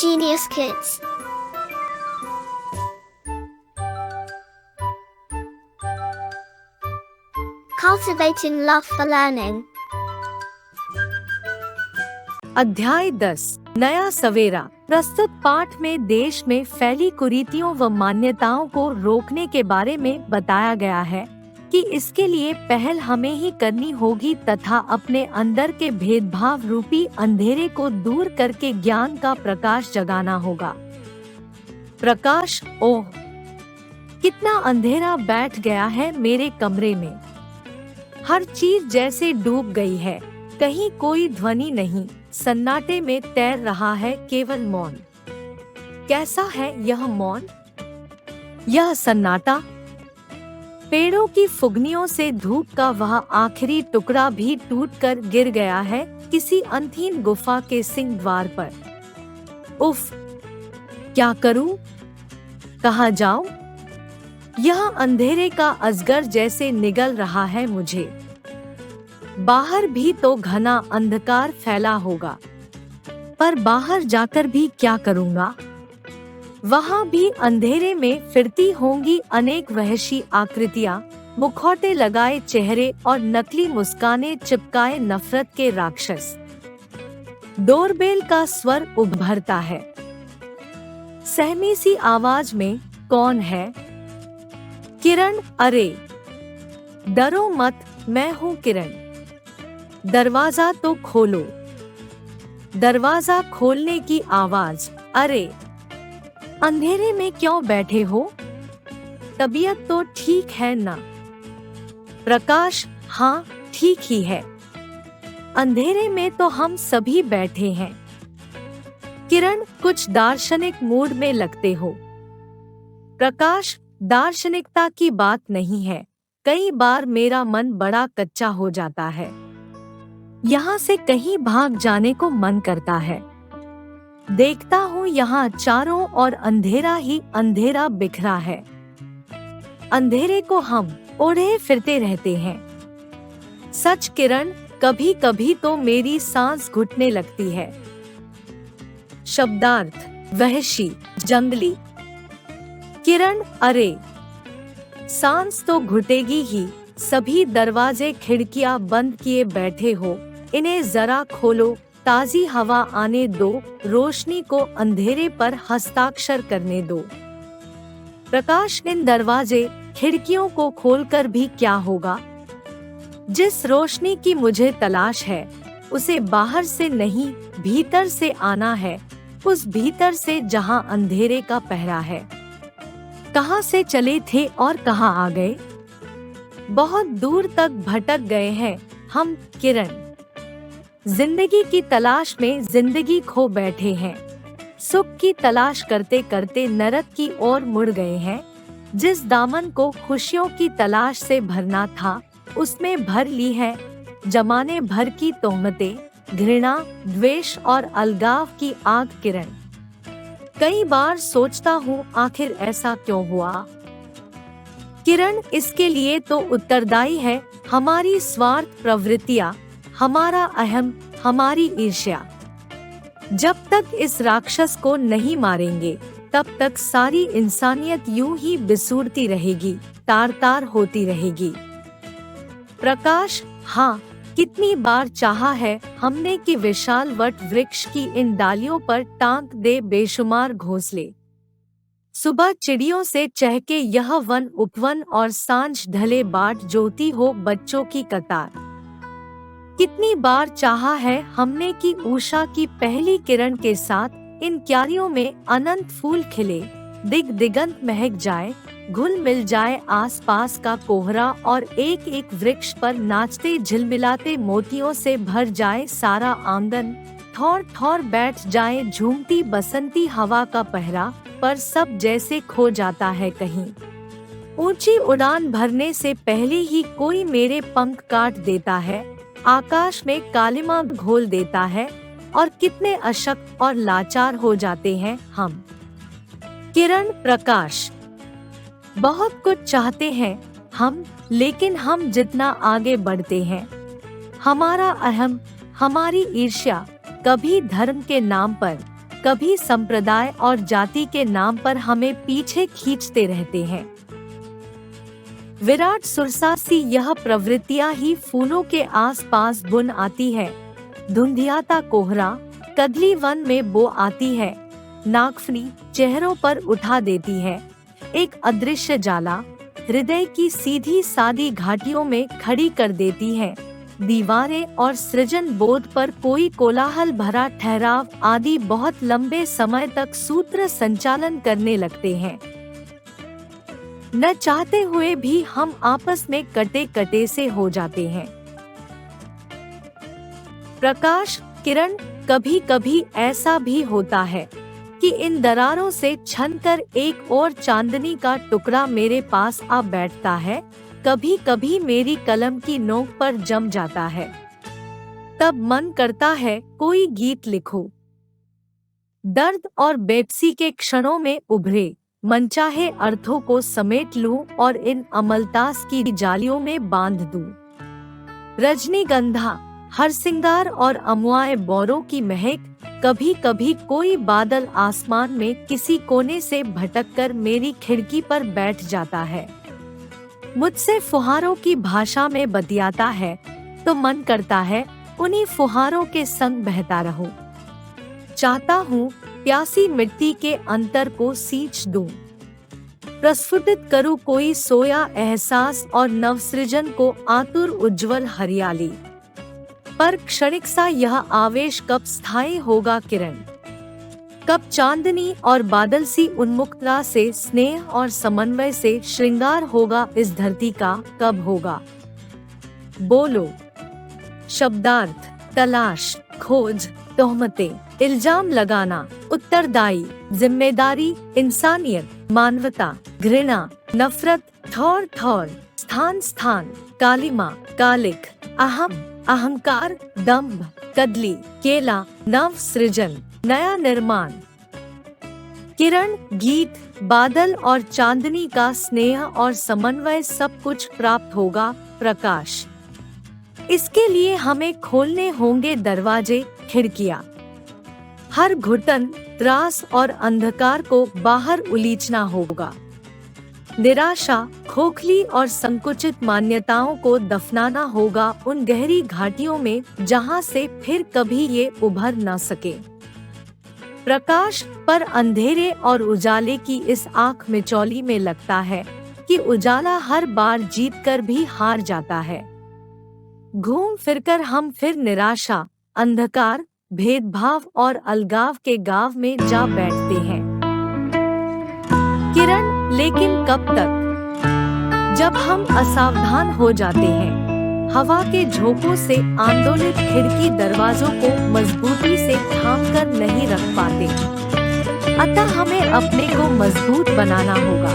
Genius Kids. Cultivating love for learning. अध्याय 10 नया सवेरा। प्रस्तुत पाठ में देश में फैली कुरीतियों व मान्यताओं को रोकने के बारे में बताया गया है कि इसके लिए पहल हमें ही करनी होगी तथा अपने अंदर के भेदभाव रूपी अंधेरे को दूर करके ज्ञान का प्रकाश जगाना होगा। प्रकाश, ओह कितना अंधेरा बैठ गया है मेरे कमरे में। हर चीज जैसे डूब गई है, कहीं कोई ध्वनि नहीं, सन्नाटे में तैर रहा है केवल मौन। कैसा है यह मौन, यह सन्नाटा? पेड़ों की फुगनियों से धूप का वह आखिरी टुकड़ा भी टूटकर गिर गया है किसी अंतहीन गुफा के सिंह द्वार पर। उफ, क्या करूं, कहाँ जाऊं? यह अंधेरे का अजगर जैसे निगल रहा है मुझे। बाहर भी तो घना अंधकार फैला होगा, पर बाहर जाकर भी क्या करूंगा? वहां भी अंधेरे में फिरती होंगी अनेक वहशी आकृतियां, मुखौटे लगाए चेहरे और नकली मुस्काने चिपकाए नफरत के राक्षस। डोरबेल का स्वर उभरता है सहमी सी आवाज में, कौन है? किरण, अरे डरो मत, मैं हूँ किरण। दरवाजा तो खोलो। दरवाजा खोलने की आवाज, अरे अंधेरे में क्यों बैठे हो? तबीयत तो ठीक है ना? प्रकाश, हाँ ठीक ही है। अंधेरे में तो हम सभी बैठे हैं। किरण, कुछ दार्शनिक मूड में लगते हो। प्रकाश, दार्शनिकता की बात नहीं है, कई बार मेरा मन बड़ा कच्चा हो जाता है, यहाँ से कहीं भाग जाने को मन करता है। देखता हूँ यहाँ चारों ओर अंधेरा ही अंधेरा बिखरा है। अंधेरे को हम ओढ़े फिरते रहते हैं। सच किरण, कभी कभी तो मेरी सांस घुटने लगती है। शब्दार्थ, वहशी, जंगली। किरण, अरे सांस तो घुटेगी ही। सभी दरवाजे खिड़कियां बंद किए बैठे हो, इन्हें जरा खोलो, ताजी हवा आने दो, रोशनी को अंधेरे पर हस्ताक्षर करने दो। प्रकाश, इन दरवाजे खिड़कियों को खोलकर भी क्या होगा? जिस रोशनी की मुझे तलाश है उसे बाहर से नहीं भीतर से आना है, उस भीतर से जहां अंधेरे का पहरा है। कहां से चले थे और कहां आ गए? बहुत दूर तक भटक गए हैं हम किरण। जिंदगी की तलाश में जिंदगी खो बैठे हैं। सुख की तलाश करते करते नरक की ओर मुड़ गए हैं। जिस दामन को खुशियों की तलाश से भरना था उसमें भर ली है जमाने भर की तोहमतें, घृणा, द्वेष और अलगाव की आग। किरण, कई बार सोचता हूँ आखिर ऐसा क्यों हुआ? किरण, इसके लिए तो उत्तरदायी है हमारी स्वार्थ प्रवृत्तियां, हमारा अहम, हमारी ईर्ष्या। जब तक इस राक्षस को नहीं मारेंगे तब तक सारी इंसानियत यूं ही बिसूरती रहेगी, तार तार होती रहेगी। प्रकाश, हाँ कितनी बार चाहा है हमने कि विशाल वट वृक्ष की इन डालियों पर टांक दे बेशुमार घोंसले। सुबह चिड़ियों से चहके यह वन उपवन और सांझ ढले बाट जोती हो बच्चों की कतार। कितनी बार चाहा है हमने कि उषा की पहली किरण के साथ इन क्यारियों में अनंत फूल खिले, दिग दिगंत महक जाए, घुल मिल जाए आसपास का कोहरा और एक एक वृक्ष पर नाचते झिलमिलाते मोतियों से भर जाए सारा आंगन। ठौर ठौर बैठ जाए झूमती बसंती हवा का पहरा, पर सब जैसे खो जाता है कहीं। ऊंची उड़ान भरने से पहले ही कोई मेरे पंख काट देता है, आकाश में कालिमा घोल देता है और कितने अशक्त और लाचार हो जाते हैं हम। किरण, प्रकाश, बहुत कुछ चाहते हैं हम, लेकिन हम जितना आगे बढ़ते हैं हमारा अहम, हमारी ईर्ष्या, कभी धर्म के नाम पर, कभी संप्रदाय और जाति के नाम पर हमें पीछे खींचते रहते हैं। विराट सुरसा सी यह प्रवृत्तियां ही फूलों के आसपास बुन आती है, धुंधियाता कोहरा कदली वन में बो आती है, नागफनी चेहरों पर उठा देती है, एक अदृश्य जाला हृदय की सीधी सादी घाटियों में खड़ी कर देती है, दीवारें और सृजन बोध पर कोई कोलाहल भरा ठहराव आदि बहुत लंबे समय तक सूत्र संचालन करने लगते हैं। न चाहते हुए भी हम आपस में कटे कटे से हो जाते हैं। प्रकाश किरण कभी कभी ऐसा भी होता है कि इन दरारों से छनकर एक और चांदनी का टुकड़ा मेरे पास आ बैठता है, कभी कभी मेरी कलम की नोक पर जम जाता है। तब मन करता है कोई गीत लिखूं। दर्द और बेबसी के क्षणों में उभरे मनचाहे अर्थों को समेट लूं और इन अमलतास की जालियों में बांध दूं। रजनीगंधा हरसिंगार और अमुआए बोरों की महक, कभी कभी कोई बादल आसमान में किसी कोने से भटककर मेरी खिड़की पर बैठ जाता है, मुझसे फुहारों की भाषा में बतियाता है, तो मन करता है उन्हीं फुहारों के संग बहता रहूं। चाहता हूँ प्यासी मिट्टी के अंतर को सींच दूं, प्रस्फुटित करूं कोई सोया एहसास और नवसृजन को आतुर उज्जवल हरियाली। पर क्षणिक सा यह आवेश कब स्थायी होगा किरण? कब चांदनी और बादल सी उन्मुक्तता से स्नेह और समन्वय से श्रृंगार होगा इस धरती का, कब होगा? बोलो। शब्दार्थ, तलाश, खोज, तोहमतें, इल्जाम लगाना, उत्तरदायी, जिम्मेदारी, इंसानियत, मानवता, घृणा, नफरत, थौर थौर, स्थान स्थान, कालिमा, कालिक, अहम, अहंकार, दंभ, कदली, केला, नव सृजन, नया निर्माण। किरण, गीत, बादल और चांदनी का स्नेह और समन्वय सब कुछ प्राप्त होगा प्रकाश। इसके लिए हमें खोलने होंगे दरवाजे, खिड़कियां। हर घुटन, त्रास और अंधकार को बाहर उलीचना होगा। निराशा, खोखली और संकुचित मान्यताओं को दफनाना होगा उन गहरी घाटियों में जहां से फिर कभी ये उभर न सके। प्रकाश पर अंधेरे और उजाले की इस आँख मिचौली में लगता है कि उजाला हर बार जीतकर भी हार जाता है। घूम फिरकर हम फिर निराशा, अंधकार, भेदभाव और अलगाव के गांव में जा बैठते हैं। किरण, लेकिन कब तक? जब हम असावधान हो जाते हैं, हवा के झोंकों से आंदोलित खिड़की दरवाजों को मजबूती से थाम कर नहीं रख पाते। अतः हमें अपने को मजबूत बनाना होगा।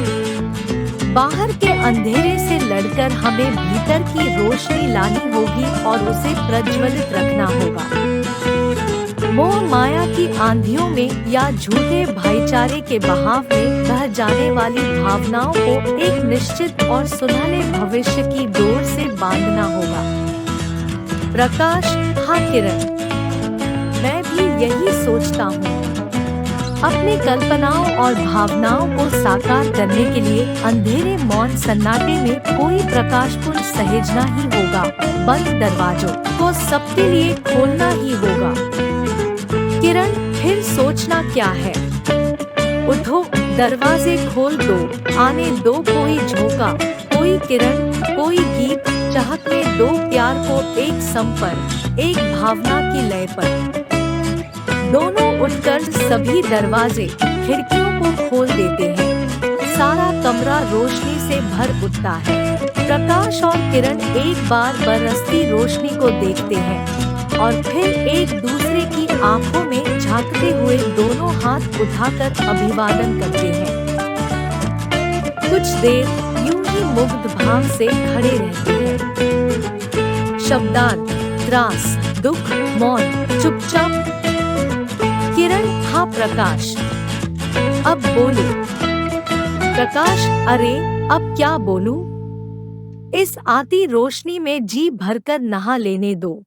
बाहर के अंधेरे से लड़कर हमें भीतर की रोशनी लानी होगी और उसे प्रज्वलित रखना होगा। मोह माया की आंधियों में या झूठे भाईचारे के बहाव में बह जाने वाली भावनाओं को एक निश्चित और सुनहरे भविष्य की डोर से बांधना होगा। प्रकाश, हाँ किरण, मैं भी यही सोचता हूँ। अपनी कल्पनाओं और भावनाओं को साकार करने के लिए अंधेरे मौन सन्नाटे में कोई प्रकाशपुंज सहेजना ही होगा। बंद दरवाजों को सबके लिए खोलना ही होगा। किरण, फिर सोचना क्या है? उठो, दरवाजे खोल दो, आने दो कोई झोंका, कोई किरण, कोई गीत, चाहते दो प्यार को एक संपर, एक भावना की लय पर। दोनों उठकर सभी दरवाजे, खिड़कियों को खोल देते हैं। सारा कमरा रोशनी से भर उठता है। प्रकाश और किरण एक बार बरसती रोशनी को देखते हैं और फिर एक दूसरे की आंखों में झांकते हुए दोनों हाथ उठाकर अभिवादन करते हैं। कुछ देर यूं ही मुग्ध भाव से खड़े रहते हैं। शब्दार्थ, त्रास, दुख, मौन, चुपचाप। किरण, हाँ प्रकाश, अब बोलो। प्रकाश, अरे अब क्या बोलूं? इस आती रोशनी में जी भरकर नहा लेने दो।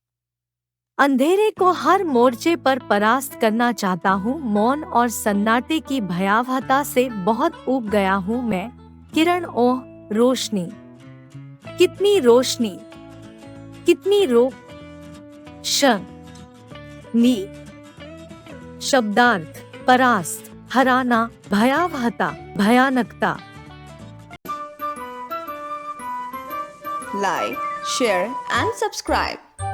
अंधेरे को हर मोर्चे पर परास्त करना चाहता हूँ। मौन और सन्नाटे की भयावहता से बहुत ऊब गया हूँ मैं। किरण, ओह रोशनी, कितनी रोशनी, कितनी नी। शब्दार्थ, परास्त, हराना, भयावहता, भयानकता। Like, share and subscribe.